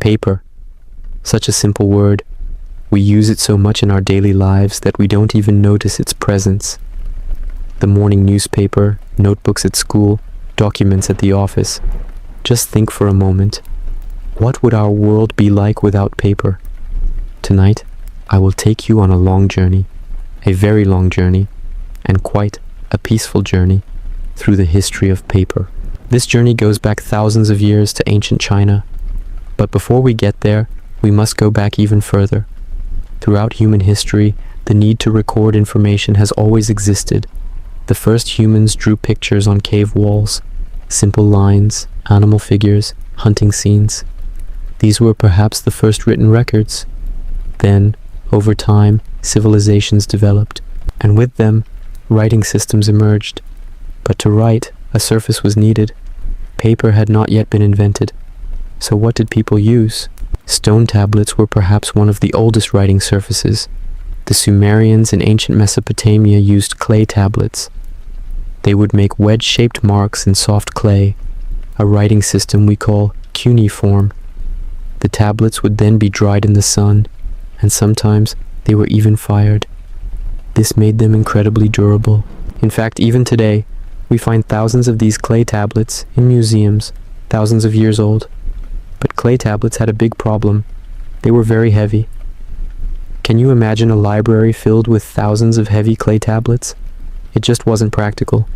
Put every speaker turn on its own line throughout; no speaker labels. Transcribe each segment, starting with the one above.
Paper. Such a simple word. We use it so much in our daily lives that we don't even notice its presence. The morning newspaper, notebooks at school, documents at the office. Just think for a moment. What would our world be like without paper? Tonight, I will take you on a long journey, a very long journey, and quite a peaceful journey through the history of paper. This journey goes back thousands of years to ancient China. But before we get there, we must go back even further. Throughout human history, the need to record information has always existed. The first humans drew pictures on cave walls, simple lines, animal figures, hunting scenes. These were perhaps the first written records. Then, over time, civilizations developed, and with them, writing systems emerged. But to write, a surface was needed. Paper had not yet been invented. So what did people use? Stone tablets were perhaps one of the oldest writing surfaces. The Sumerians in ancient Mesopotamia used clay tablets. They would make wedge-shaped marks in soft clay, a writing system we call cuneiform. The tablets would then be dried in the sun, and sometimes they were even fired. This made them incredibly durable. In fact, even today, we find thousands of these clay tablets in museums, thousands of years old. But clay tablets had a big problem. They were very heavy. Can you imagine a library filled with thousands of heavy clay tablets? It just wasn't practical.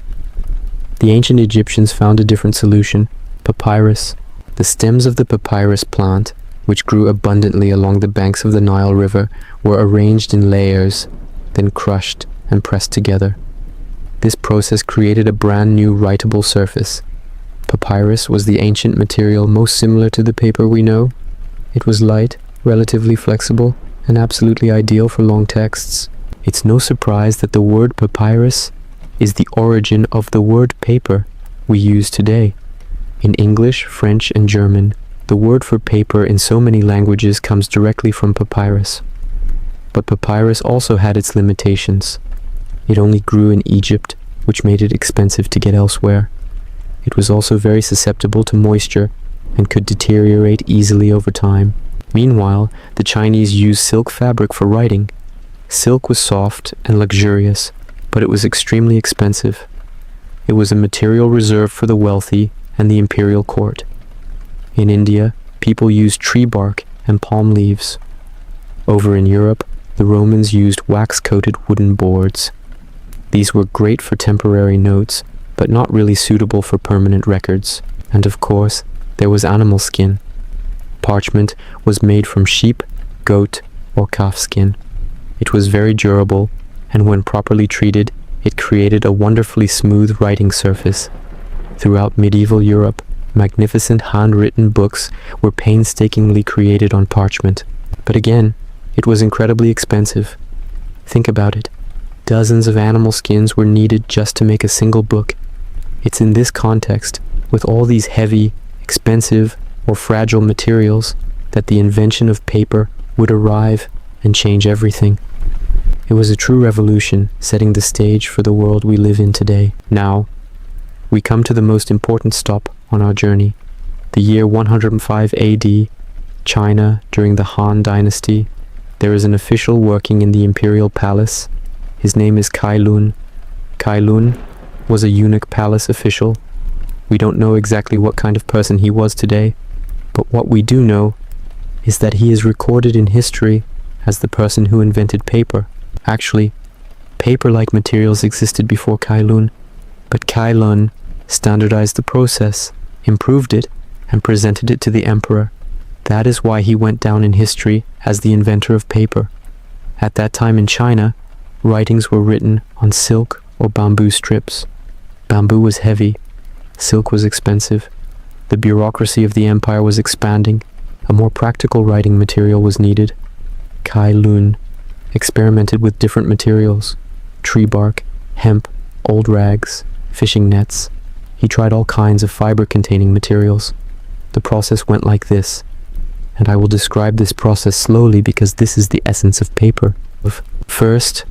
The ancient Egyptians found a different solution: papyrus. The stems of the papyrus plant, which grew abundantly along the banks of the Nile River, were arranged in layers, then crushed and pressed together. This process created a brand new writable surface. Papyrus was the ancient material most similar to the paper we know. It was light, relatively flexible, and absolutely ideal for long texts. It's no surprise that the word papyrus is the origin of the word paper we use today. In English, French, and German, the word for paper in so many languages comes directly from papyrus. But papyrus also had its limitations. It only grew in Egypt, which made it expensive to get elsewhere. It was also very susceptible to moisture and could deteriorate easily over time. Meanwhile, the Chinese used silk fabric for writing. Silk was soft and luxurious, but it was extremely expensive. It was a material reserved for the wealthy and the imperial court. In India, people used tree bark and palm leaves. Over in Europe, the Romans used wax-coated wooden boards. These were great for temporary notes, but not really suitable for permanent records. And of course, there was animal skin. Parchment was made from sheep, goat, or calf skin. It was very durable, and when properly treated, it created a wonderfully smooth writing surface. Throughout medieval Europe, magnificent handwritten books were painstakingly created on parchment. But again, it was incredibly expensive. Think about it. Dozens of animal skins were needed just to make a single book. It's in this context, with all these heavy, expensive, or fragile materials, that the invention of paper would arrive and change everything. It was a true revolution, setting the stage for the world we live in today. Now, we come to the most important stop on our journey. The year 105 AD, China during the Han Dynasty. There is an official working in the imperial palace. His name is Kai Lun. Kai Lun was a eunuch palace official. We don't know exactly what kind of person he was today, but what we do know is that he is recorded in history as the person who invented paper. Actually, paper-like materials existed before Kai Lun, but Kai Lun standardized the process, improved it, and presented it to the emperor. That is why he went down in history as the inventor of paper. At that time in China, writings were written on silk or bamboo strips. Bamboo was heavy, silk was expensive. The bureaucracy of the empire was expanding. A more practical writing material was needed. Kai Lun experimented with different materials: tree bark, hemp, old rags, fishing nets. He tried all kinds of fiber-containing materials. The process went like this, and I will describe this process slowly because this is the essence of paper. First,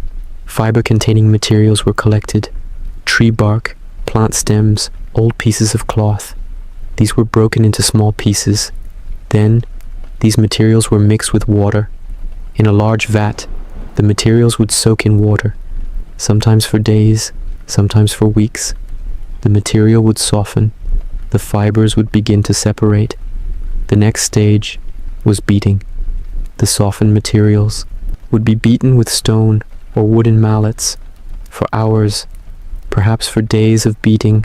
fiber-containing materials were collected: tree bark, plant stems, old pieces of cloth. These were broken into small pieces. Then, These materials were mixed with water. In a large vat, the materials would soak in water, sometimes for days, sometimes for weeks. The material would soften. The fibers would begin to separate. The next stage was beating. The softened materials would be beaten with stone or wooden mallets for hours, perhaps for days of beating,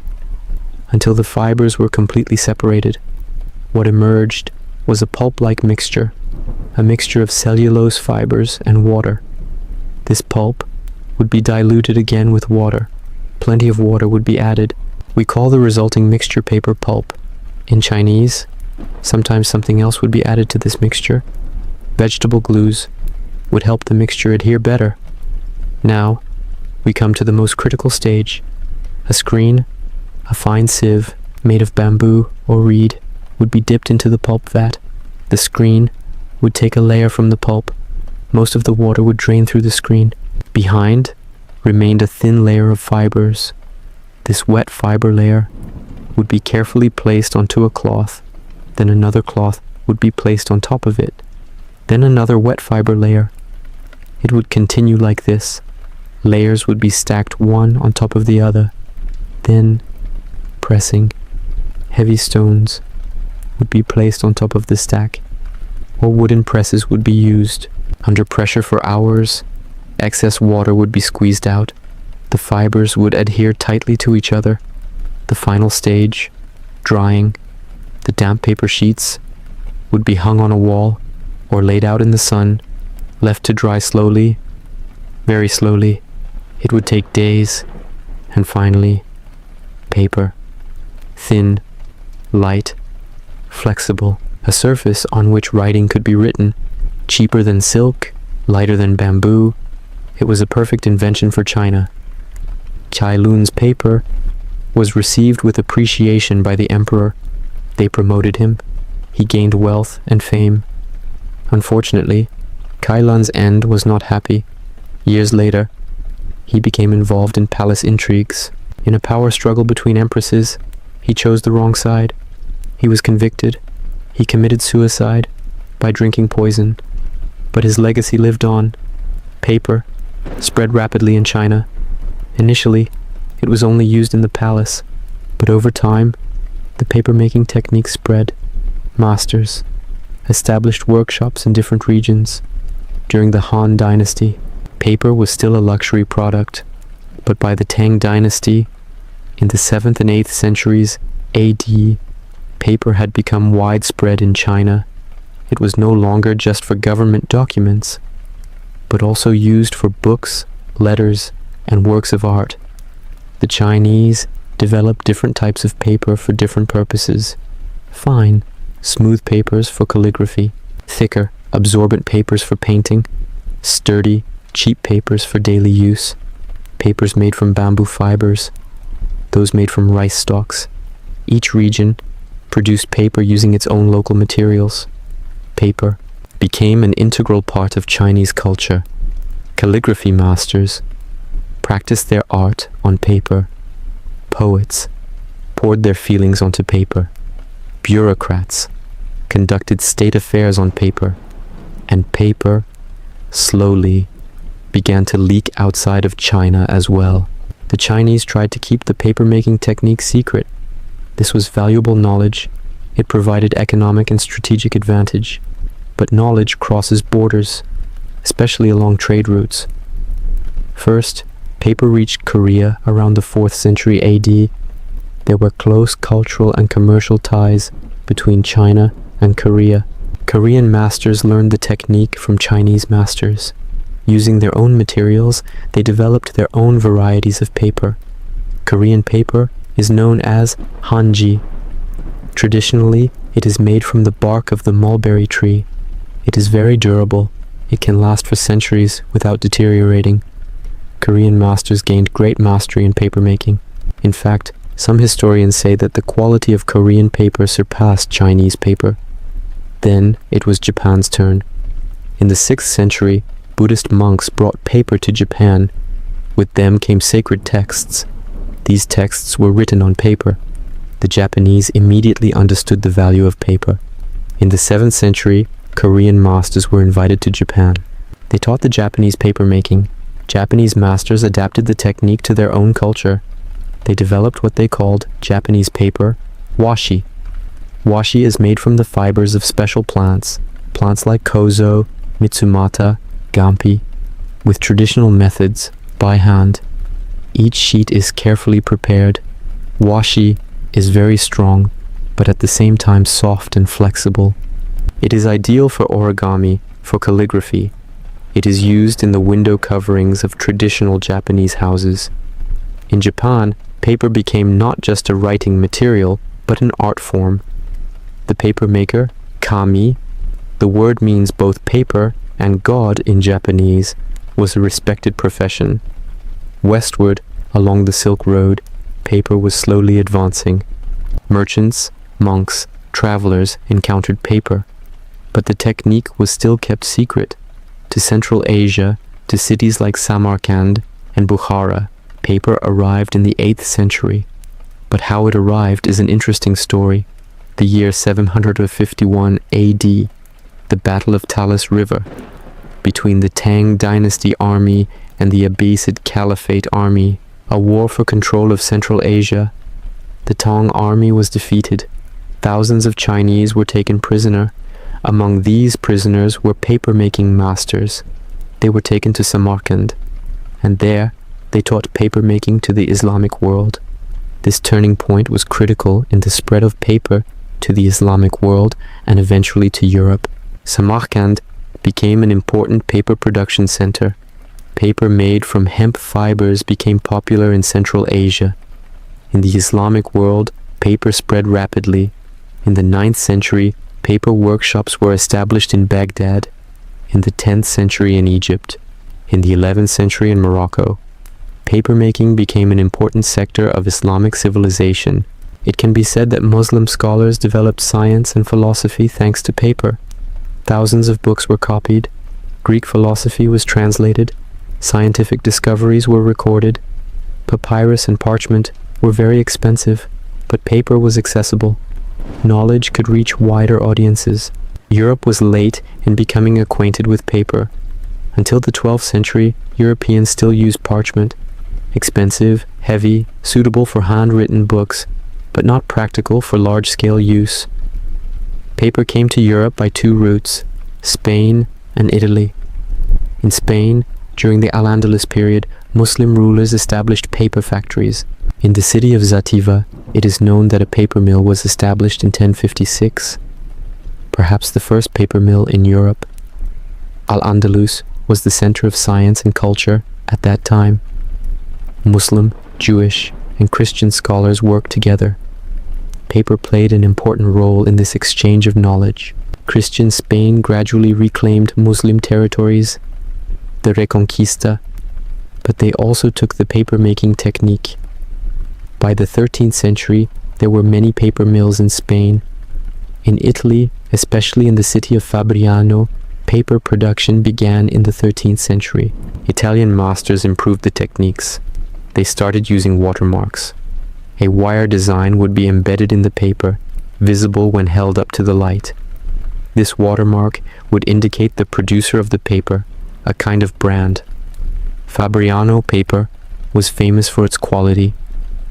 until the fibers were completely separated. What emerged was a pulp-like mixture, a mixture of cellulose fibers and water. This pulp would be diluted again with water. Plenty of water would be added. We call the resulting mixture paper pulp. In Chinese, sometimes something else would be added to this mixture. Vegetable glues would help the mixture adhere better. Now, we come to the most critical stage. A screen, a fine sieve made of bamboo or reed, would be dipped into the pulp vat. The screen would take a layer from the pulp. Most of the water would drain through the screen. Behind remained a thin layer of fibers. This wet fiber layer would be carefully placed onto a cloth. Then another cloth would be placed on top of it. Then another wet fiber layer. It would continue like this. Layers would be stacked one on top of the other. Then, pressing, heavy stones would be placed on top of the stack, or wooden presses would be used. Under pressure for hours, excess water would be squeezed out. The fibers would adhere tightly to each other. The final stage, drying. The damp paper sheets would be hung on a wall or laid out in the sun, left to dry slowly, very slowly. It would take days. And finally, paper. Thin, light, flexible, a surface on which writing could be written. Cheaper than silk, lighter than bamboo. It was a perfect invention for China. Cai Lun's paper was received with appreciation by the emperor. They promoted him. He gained wealth and fame. Unfortunately, Cai Lun's end was not happy. Years later, he became involved in palace intrigues. In a power struggle between empresses, he chose the wrong side. He was convicted. He committed suicide by drinking poison. But his legacy lived on. Paper spread rapidly in China. Initially, it was only used in the palace, but over time, the paper-making technique spread. Masters established workshops in different regions. During the Han Dynasty, paper was still a luxury product, but by the Tang Dynasty, in the 7th and 8th centuries AD, paper had become widespread in China. It was no longer just for government documents, but also used for books, letters, and works of art. The Chinese developed different types of paper for different purposes. Fine, smooth papers for calligraphy, thicker, absorbent papers for painting, sturdy, cheap papers for daily use, papers made from bamboo fibers, those made from rice stalks. Each region produced paper using its own local materials. Paper became an integral part of Chinese culture. Calligraphy masters practiced their art on paper. Poets poured their feelings onto paper. Bureaucrats conducted state affairs on paper. And paper slowly began to leak outside of China as well. The Chinese tried to keep the paper-making technique secret. This was valuable knowledge. It provided economic and strategic advantage. But knowledge crosses borders, especially along trade routes. First, paper reached Korea around the 4th century AD. There were close cultural and commercial ties between China and Korea. Korean masters learned the technique from Chinese masters. Using their own materials, they developed their own varieties of paper. Korean paper is known as hanji. Traditionally, it is made from the bark of the mulberry tree. It is very durable. It can last for centuries without deteriorating. Korean masters gained great mastery in papermaking. In fact, some historians say that the quality of Korean paper surpassed Chinese paper. Then it was Japan's turn. In the 6th century, Buddhist monks brought paper to Japan. With them came sacred texts. These texts were written on paper. The Japanese immediately understood the value of paper. In the 7th century, Korean masters were invited to Japan. They taught the Japanese papermaking. Japanese masters adapted the technique to their own culture. They developed what they called Japanese paper, washi. Washi is made from the fibers of special plants like kozo, mitsumata, gampi, with traditional methods, by hand. Each sheet is carefully prepared. Washi is very strong, but at the same time soft and flexible. It is ideal for origami, for calligraphy. It is used in the window coverings of traditional Japanese houses. In Japan, paper became not just a writing material, but an art form. The paper maker, kami, the word means both paper and God in Japanese, was a respected profession. Westward, along the Silk Road, paper was slowly advancing. Merchants, monks, travelers encountered paper, but the technique was still kept secret. To Central Asia, to cities like Samarkand and Bukhara, paper arrived in the 8th century. But how it arrived is an interesting story. The year 751 AD, the Battle of Talas River, between the Tang dynasty army and the Abbasid Caliphate army, a war for control of Central Asia. The Tang army was defeated. Thousands of Chinese were taken prisoner. Among these prisoners were paper-making masters. They were taken to Samarkand, and there they taught paper-making to the Islamic world. This turning point was critical in the spread of paper to the Islamic world and eventually to Europe. Samarkand became an important paper production center. Paper made from hemp fibers became popular in Central Asia. In the Islamic world, paper spread rapidly. In the 9th century, paper workshops were established in Baghdad. In the 10th century in Egypt. In the 11th century in Morocco. Papermaking became an important sector of Islamic civilization. It can be said that Muslim scholars developed science and philosophy thanks to paper. Thousands of books were copied. Greek philosophy was translated. Scientific discoveries were recorded. Papyrus and parchment were very expensive, but paper was accessible. Knowledge could reach wider audiences. Europe was late in becoming acquainted with paper. Until the 12th century, Europeans still used parchment. Expensive, heavy, suitable for handwritten books, but not practical for large-scale use. Paper came to Europe by two routes, Spain and Italy. In Spain, during the Al-Andalus period, Muslim rulers established paper factories. In the city of Zativa, it is known that a paper mill was established in 1056, perhaps the first paper mill in Europe. Al-Andalus was the center of science and culture at that time. Muslim, Jewish, and Christian scholars worked together. Paper played an important role in this exchange of knowledge. Christian Spain gradually reclaimed Muslim territories, the Reconquista, but they also took the paper-making technique. By the 13th century, there were many paper mills in Spain. In Italy, especially in the city of Fabriano, paper production began in the 13th century. Italian masters improved the techniques. They started using watermarks. A wire design would be embedded in the paper, visible when held up to the light. This watermark would indicate the producer of the paper, a kind of brand. Fabriano paper was famous for its quality.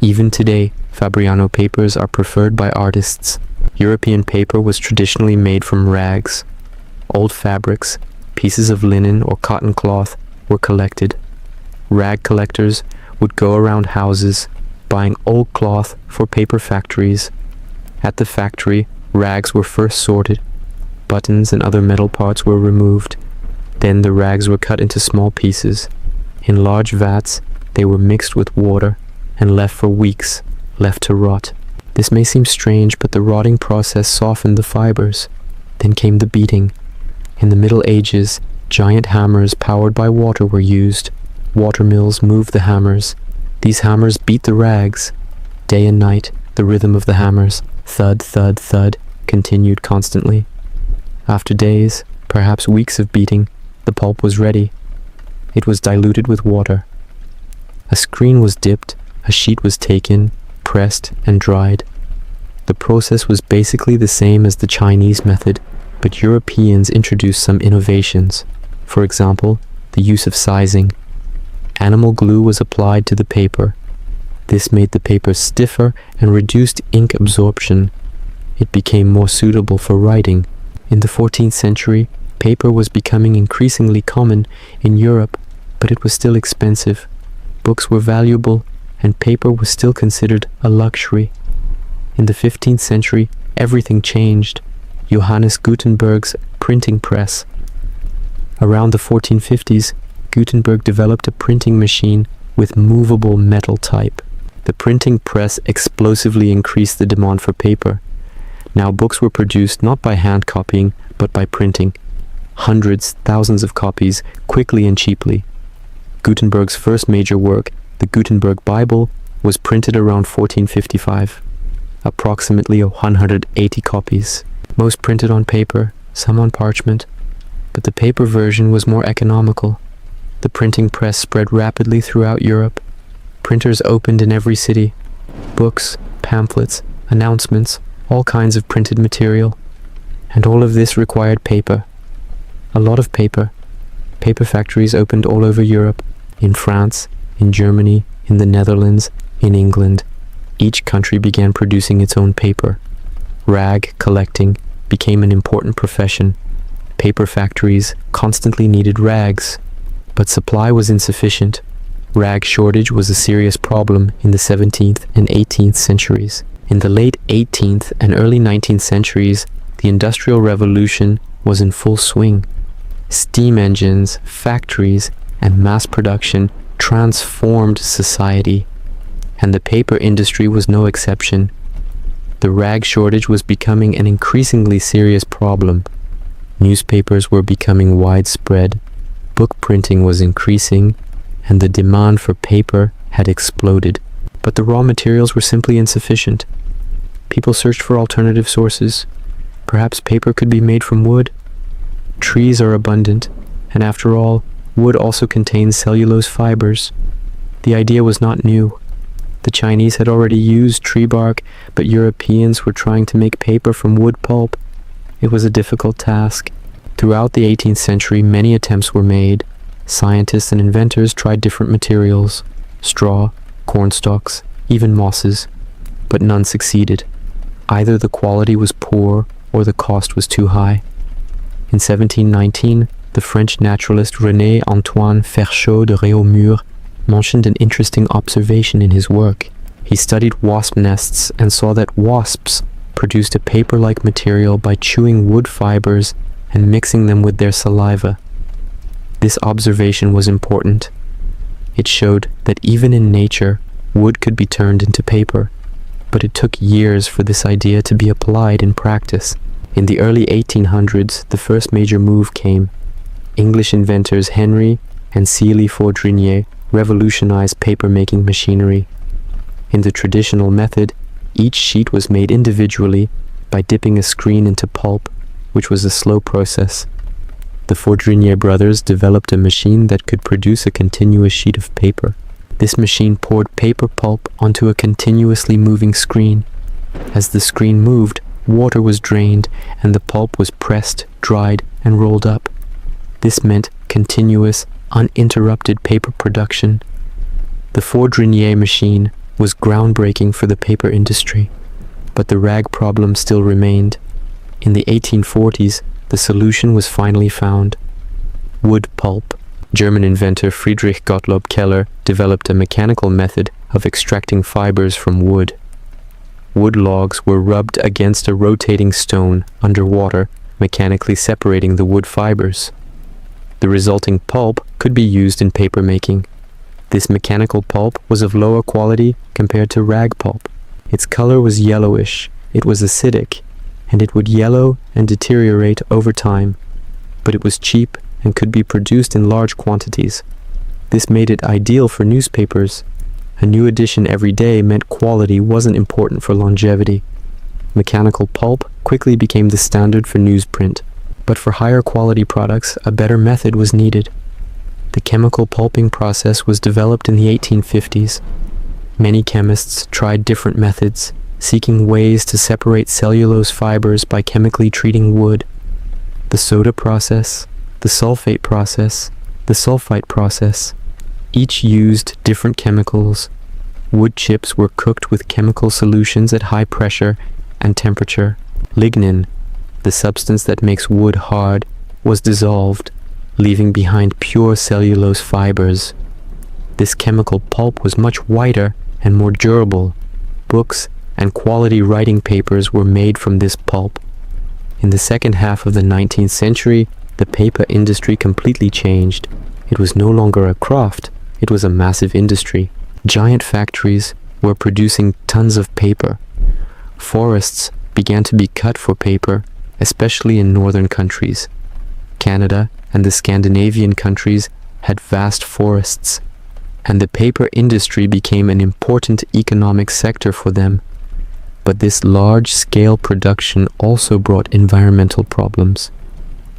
Even today, Fabriano papers are preferred by artists. European paper was traditionally made from rags. Old fabrics, pieces of linen or cotton cloth were collected. Rag collectors would go around houses, buying old cloth for paper factories. At the factory, rags were first sorted. Buttons and other metal parts were removed. Then the rags were cut into small pieces. In large vats, they were mixed with water and left for weeks, left to rot. This may seem strange, but the rotting process softened the fibers. Then came the beating. In the Middle Ages, giant hammers powered by water were used. Water mills moved the hammers. These hammers beat the rags. Day and night, the rhythm of the hammers, thud, thud, thud, continued constantly. After days, perhaps weeks of beating, the pulp was ready. It was diluted with water. A screen was dipped, a sheet was taken, pressed, and dried. The process was basically the same as the Chinese method, but Europeans introduced some innovations. For example, the use of sizing. Animal glue was applied to the paper. This made the paper stiffer and reduced ink absorption. It became more suitable for writing. In the 14th century, paper was becoming increasingly common in Europe, but it was still expensive. Books were valuable, and paper was still considered a luxury. In the 15th century, everything changed. Johannes Gutenberg's printing press. Around the 1450s, Gutenberg developed a printing machine with movable metal type. The printing press explosively increased the demand for paper. Now books were produced not by hand copying, but by printing. Hundreds, thousands of copies, quickly and cheaply. Gutenberg's first major work, the Gutenberg Bible, was printed around 1455. Approximately 180 copies. Most printed on paper, some on parchment, but the paper version was more economical. The printing press spread rapidly throughout Europe. Printers opened in every city. Books, pamphlets, announcements, all kinds of printed material. And all of this required paper. A lot of paper. Paper factories opened all over Europe, in France, in Germany, in the Netherlands, in England. Each country began producing its own paper. Rag collecting became an important profession. Paper factories constantly needed rags, but supply was insufficient. Rag shortage was a serious problem in the 17th and 18th centuries. In the late 18th and early 19th centuries, the Industrial Revolution was in full swing. Steam engines, factories, and mass production transformed society, and the paper industry was no exception. The rag shortage was becoming an increasingly serious problem. Newspapers were becoming widespread, book printing was increasing, and the demand for paper had exploded. But the raw materials were simply insufficient. People searched for alternative sources. Perhaps paper could be made from wood. Trees are abundant, and after all, wood also contains cellulose fibers. The idea was not new. The Chinese had already used tree bark, but Europeans were trying to make paper from wood pulp. It was a difficult task. Throughout the 18th century, many attempts were made. Scientists and inventors tried different materials, straw, cornstalks, even mosses, but none succeeded. Either the quality was poor or the cost was too high. In 1719, the French naturalist René-Antoine Ferchaud de Réaumur mentioned an interesting observation in his work. He studied wasp nests and saw that wasps produced a paper-like material by chewing wood fibers and mixing them with their saliva. This observation was important. It showed that even in nature, wood could be turned into paper, but it took years for this idea to be applied in practice. In the early 1800s, the first major move came. English inventors Henry and Célie Fourdrinier revolutionized paper-making machinery. In the traditional method, each sheet was made individually by dipping a screen into pulp, which was a slow process. The Fourdrinier brothers developed a machine that could produce a continuous sheet of paper. This machine poured paper pulp onto a continuously moving screen. As the screen moved, water was drained and the pulp was pressed, dried, and rolled up. This meant continuous, uninterrupted paper production. The Fourdrinier machine was groundbreaking for the paper industry, but the rag problem still remained. In the 1840s, the solution was finally found. Wood pulp. German inventor Friedrich Gottlob Keller developed a mechanical method of extracting fibers from wood. Wood logs were rubbed against a rotating stone underwater, mechanically separating the wood fibers. The resulting pulp could be used in paper making. This mechanical pulp was of lower quality compared to rag pulp. Its color was yellowish, it was acidic, and it would yellow and deteriorate over time. But it was cheap and could be produced in large quantities. This made it ideal for newspapers. A new edition every day meant quality wasn't important for longevity. Mechanical pulp quickly became the standard for newsprint. But for higher quality products, a better method was needed. The chemical pulping process was developed in the 1850s. Many chemists tried different methods, seeking ways to separate cellulose fibers by chemically treating wood. the soda process, the sulfate process, the sulfite process. Each used different chemicals. Wood chips were cooked with chemical solutions at high pressure and temperature. Lignin, the substance that makes wood hard, was dissolved, leaving behind pure cellulose fibers. This chemical pulp was much whiter and more durable. Books and quality writing papers were made from this pulp. In the second half of the 19th century, the paper industry completely changed. It was no longer a craft, it was a massive industry. Giant factories were producing tons of paper. Forests began to be cut for paper, especially in northern countries. Canada and the Scandinavian countries had vast forests, and the paper industry became an important economic sector for them. But this large-scale production also brought environmental problems.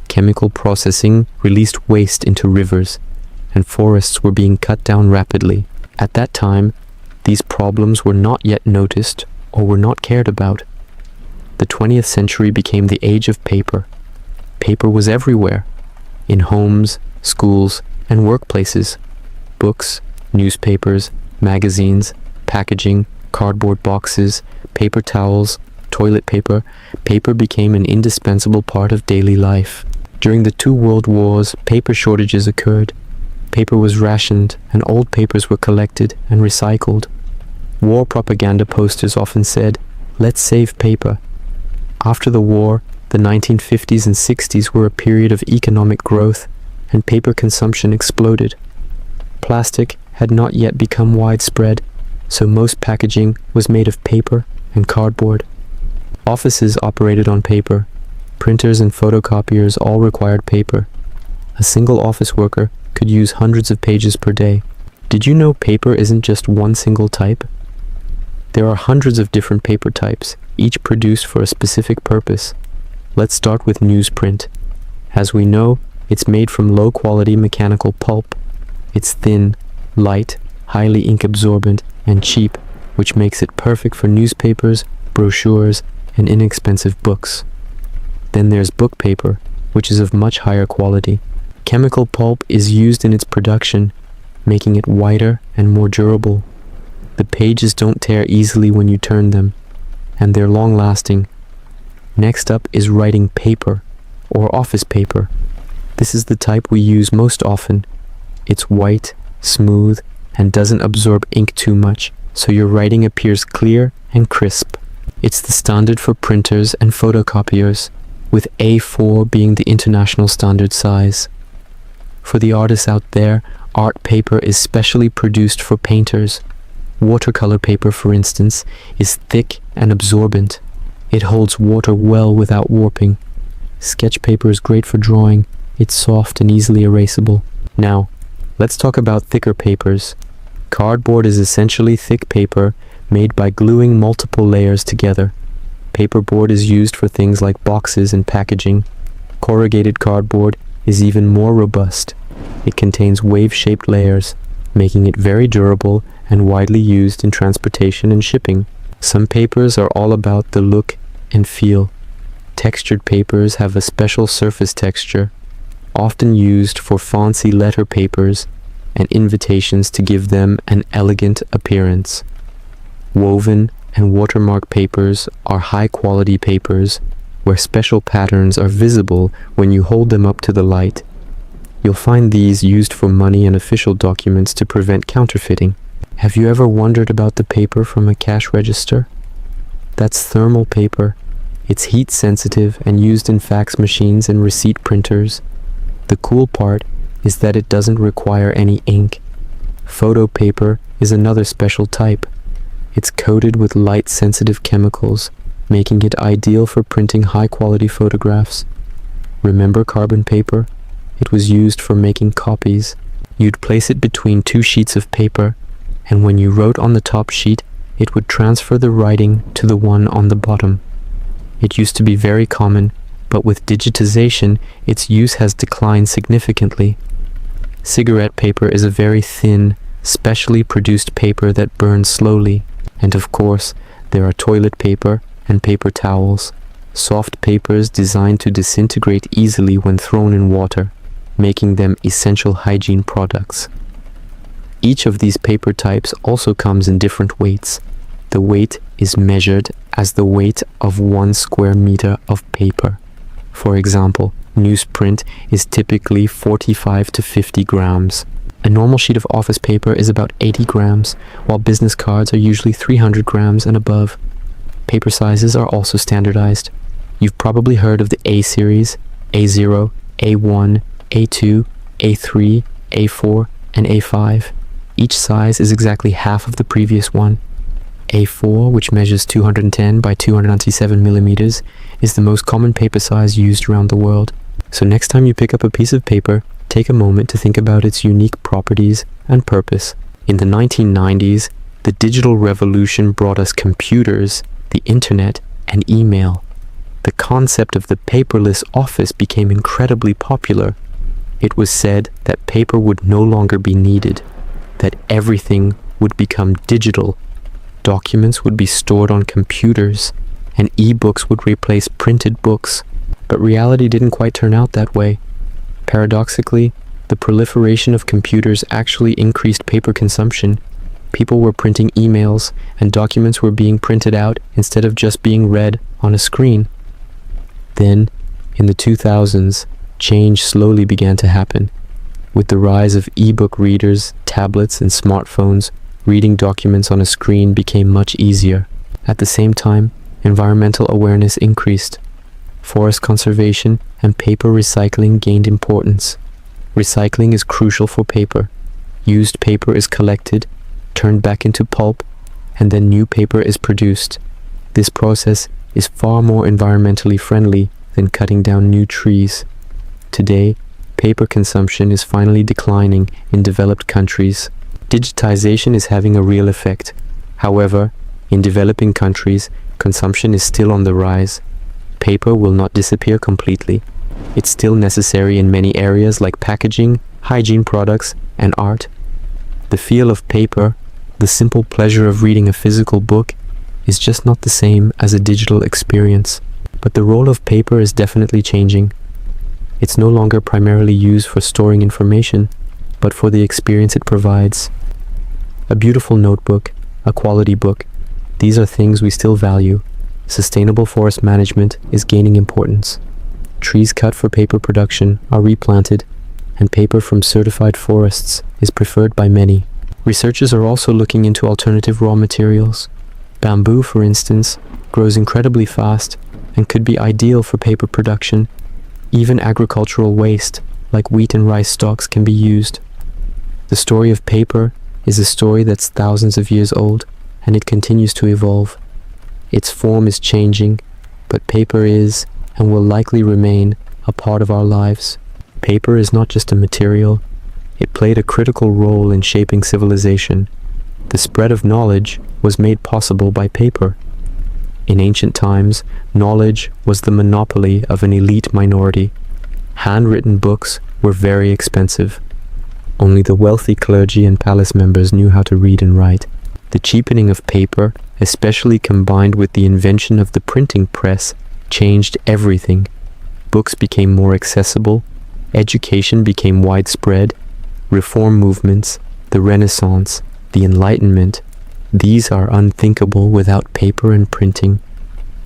Chemical processing released waste into rivers, and forests were being cut down rapidly. At that time, these problems were not yet noticed or were not cared about. The 20th century became the age of paper. Paper was everywhere, in homes, schools, and workplaces. Books, newspapers, magazines, packaging, cardboard boxes, paper towels, toilet paper. Paper became an indispensable part of daily life. During the 2 world wars, paper shortages occurred. Paper was rationed, and old papers were collected and recycled. War propaganda posters often said, "Let's save paper." After the war, the 1950s and 60s were a period of economic growth, and paper consumption exploded. Plastic had not yet become widespread, so most packaging was made of paper and cardboard. Offices operated on paper. Printers and photocopiers all required paper. A single office worker could use hundreds of pages per day. Did you know paper isn't just one single type? There are hundreds of different paper types, each produced for a specific purpose. Let's start with newsprint. As we know, it's made from low-quality mechanical pulp. It's thin, light, highly ink-absorbent, and cheap, which makes it perfect for newspapers, brochures, and inexpensive books. Then there's book paper, which is of much higher quality. Chemical pulp is used in its production, making it whiter and more durable. The pages don't tear easily when you turn them, and they're long-lasting. Next up is writing paper, or office paper. This is the type we use most often. It's white, smooth, and doesn't absorb ink too much, so your writing appears clear and crisp. It's the standard for printers and photocopiers, with A4 being the international standard size. For the artists out there, art paper is specially produced for painters. Watercolor paper, for instance, is thick and absorbent. It holds water well without warping. Sketch paper is great for drawing. It's soft and easily erasable. Now, let's talk about thicker papers. Cardboard is essentially thick paper made by gluing multiple layers together. Paperboard is used for things like boxes and packaging. Corrugated cardboard is even more robust. It contains wave-shaped layers, making it very durable and widely used in transportation and shipping. Some papers are all about the look and feel. Textured papers have a special surface texture, often used for fancy letter papers and invitations to give them an elegant appearance. Woven and watermark papers are high-quality papers where special patterns are visible when you hold them up to the light. You'll find these used for money and official documents to prevent counterfeiting. Have you ever wondered about the paper from a cash register? That's thermal paper. It's heat sensitive and used in fax machines and receipt printers. The cool part is that it doesn't require any ink. Photo paper is another special type. It's coated with light-sensitive chemicals, making it ideal for printing high-quality photographs. Remember carbon paper? It was used for making copies. You'd place it between 2 sheets of paper, and when you wrote on the top sheet, it would transfer the writing to the one on the bottom. It used to be very common, but with digitization, its use has declined significantly. Cigarette paper is a very thin, specially produced paper that burns slowly. And of course, there are toilet paper and paper towels. soft papers designed to disintegrate easily when thrown in water, making them essential hygiene products. Each of these paper types also comes in different weights. The weight is measured as the weight of 1 square meter of paper. For example, newsprint is typically 45 to 50 grams. A normal sheet of office paper is about 80 grams, while business cards are usually 300 grams and above. Paper sizes are also standardized. You've probably heard of the A series, A0, A1, A2, A3, A4, and A5. Each size is exactly half of the previous one. A4, which measures 210 by 297 millimeters, is the most common paper size used around the world. So next time you pick up a piece of paper, take a moment to think about its unique properties and purpose. In the 1990s, the digital revolution brought us computers, the internet, and email. The concept of the paperless office became incredibly popular. It was said that paper would no longer be needed, that everything would become digital. Documents would be stored on computers, and e-books would replace printed books. But reality didn't quite turn out that way. Paradoxically, the proliferation of computers actually increased paper consumption. People were printing emails, and documents were being printed out instead of just being read on a screen. Then, in the 2000s, change slowly began to happen. With the rise of e-book readers, tablets, and smartphones, reading documents on a screen became much easier. At the same time, environmental awareness increased. Forest conservation and paper recycling gained importance. Recycling is crucial for paper. Used paper is collected, turned back into pulp, and then new paper is produced. This process is far more environmentally friendly than cutting down new trees. Today, paper consumption is finally declining in developed countries. Digitization is having a real effect. However, in developing countries, consumption is still on the rise. Paper will not disappear completely. It's still necessary in many areas like packaging, hygiene products, and art. The feel of paper, the simple pleasure of reading a physical book, is just not the same as a digital experience. But the role of paper is definitely changing. It's no longer primarily used for storing information, but for the experience it provides. A beautiful notebook, a quality book, these are things we still value. Sustainable forest management is gaining importance. Trees cut for paper production are replanted, and paper from certified forests is preferred by many. Researchers are also looking into alternative raw materials. Bamboo, for instance, grows incredibly fast and could be ideal for paper production. Even agricultural waste, like wheat and rice stalks, can be used. The story of paper is a story that's thousands of years old, and it continues to evolve. Its form is changing, but paper is, and will likely remain, a part of our lives. Paper is not just a material. It played a critical role in shaping civilization. The spread of knowledge was made possible by paper. In ancient times, knowledge was the monopoly of an elite minority. Handwritten books were very expensive. Only the wealthy clergy and palace members knew how to read and write. The cheapening of paper, especially combined with the invention of the printing press, changed everything. Books became more accessible, education became widespread, reform movements, the Renaissance, the Enlightenment, these are unthinkable without paper and printing.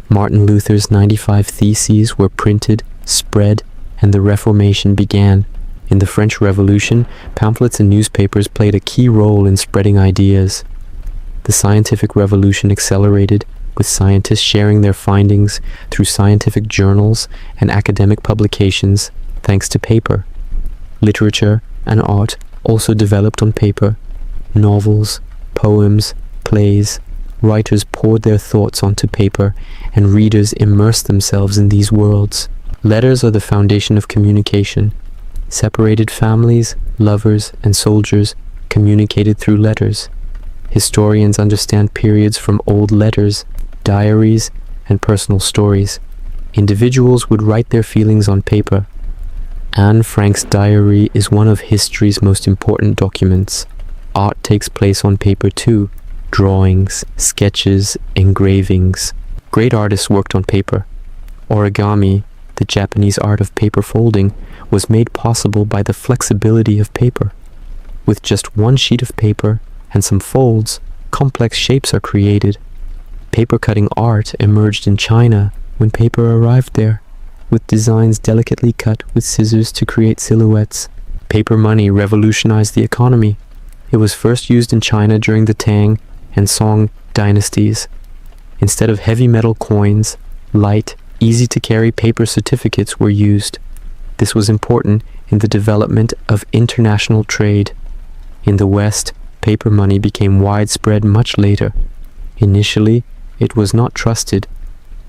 Martin Luther's 95 Theses were printed, spread, and the Reformation began. In the French Revolution, pamphlets and newspapers played a key role in spreading ideas. The scientific revolution accelerated, with scientists sharing their findings through scientific journals and academic publications, thanks to paper. Literature and art also developed on paper. Novels, poems, plays, writers poured their thoughts onto paper, and readers immersed themselves in these worlds. Letters are the foundation of communication. Separated families, lovers, and soldiers communicated through letters. Historians understand periods from old letters, diaries, and personal stories. Individuals would write their feelings on paper. Anne Frank's diary is one of history's most important documents. Art takes place on paper too. Drawings, sketches, engravings. Great artists worked on paper. Origami, the Japanese art of paper folding, was made possible by the flexibility of paper. With just one sheet of paper and some folds, complex shapes are created. Paper cutting art emerged in China when paper arrived there, with designs delicately cut with scissors to create silhouettes. Paper money revolutionized the economy. It was first used in China during the Tang and Song dynasties. Instead of heavy metal coins, light, easy-to-carry paper certificates were used. This was important in the development of international trade. In the West, paper money became widespread much later. Initially, it was not trusted,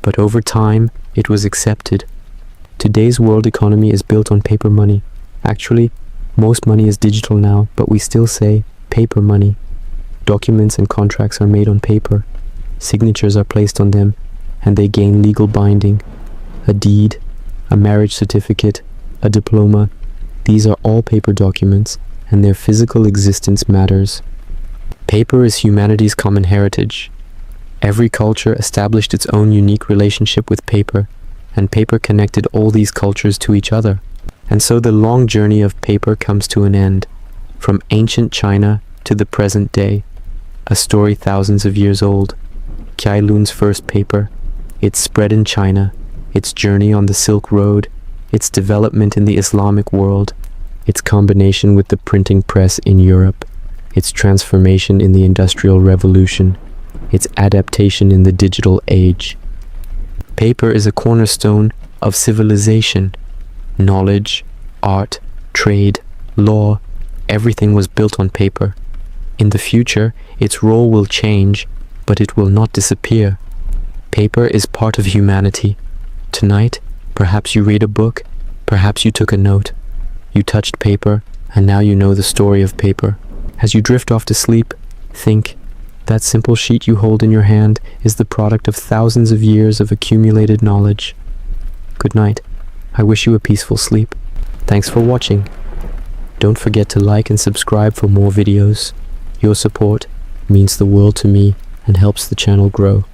but over time, it was accepted. Today's world economy is built on paper money. Actually, most money is digital now, but we still say paper money. Documents and contracts are made on paper. Signatures are placed on them, and they gain legal binding. A deed, a marriage certificate, a diploma, these are all paper documents, and their physical existence matters. Paper is humanity's common heritage. Every culture established its own unique relationship with paper, and paper connected all these cultures to each other. And so the long journey of paper comes to an end, from ancient China to the present day, a story thousands of years old. Kyailun's first paper, its spread in China, its journey on the Silk Road, its development in the Islamic world, its combination with the printing press in Europe, its transformation in the Industrial Revolution, its adaptation in the digital age. Paper is a cornerstone of civilization. Knowledge, art, trade, law, everything was built on paper. In the future, its role will change, but it will not disappear. Paper is part of humanity. Tonight, perhaps you read a book, perhaps you took a note. You touched paper, and now you know the story of paper. As you drift off to sleep, think, that simple sheet you hold in your hand is the product of thousands of years of accumulated knowledge. Good night. I wish you a peaceful sleep. Thanks for watching. Don't forget to like and subscribe for more videos. Your support means the world to me and helps the channel grow.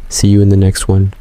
See you in the next one.